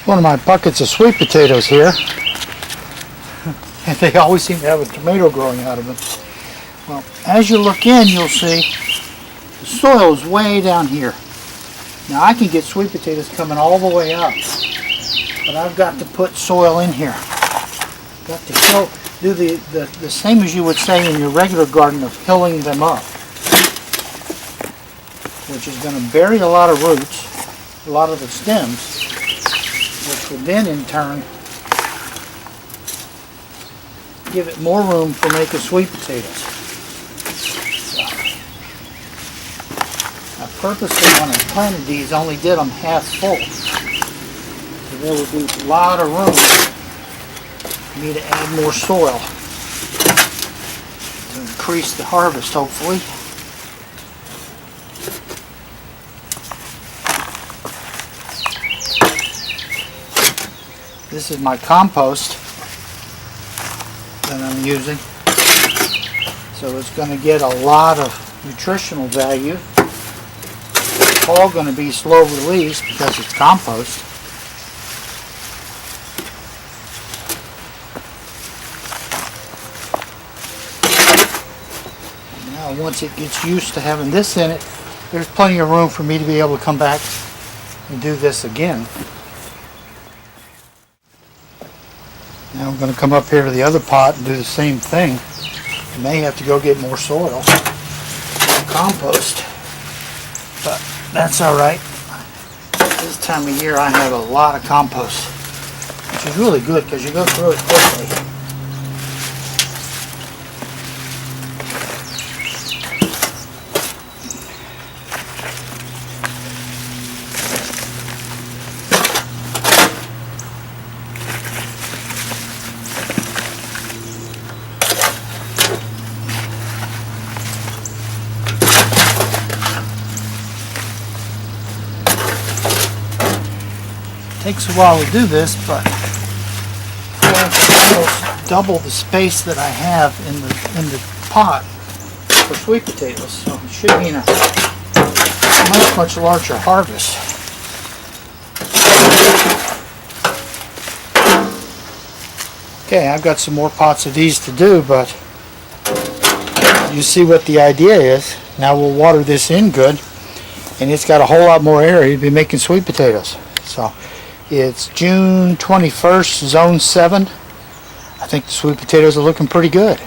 one of my buckets of sweet potatoes here, and they always seem to have a tomato growing out of them. Well, as you look in, you'll see the soil is way down here. Now I can get sweet potatoes coming all the way up, but I've got to put soil in here. Got to do the same as you would say in your regular garden of hilling them up, which is going to bury a lot of roots, a lot of the stems, which will then in turn give it more room for making sweet potatoes. I purposely, when I planted these, only did them half full. So there would be a lot of room for me to add more soil to increase the harvest, hopefully. This is my compost that I'm using. So it's going to get a lot of nutritional value. It's all going to be slow release because it's compost. Now once it gets used to having this in it, there's plenty of room for me to be able to come back and do this again. Now I'm going to come up here to the other pot and do the same thing. I may have to go get more soil, more compost, but that's alright. This time of year I have a lot of compost, which is really good because you go through it quickly. Takes a while to do this, but I have almost double the space that I have in the pot for sweet potatoes, so it should mean a much larger harvest. Okay, I've got some more pots of these to do, but you see what the idea is. Now we'll water this in good, and it's got a whole lot more area to be making sweet potatoes. So it's June 21st, Zone 7. I think the sweet potatoes are looking pretty good.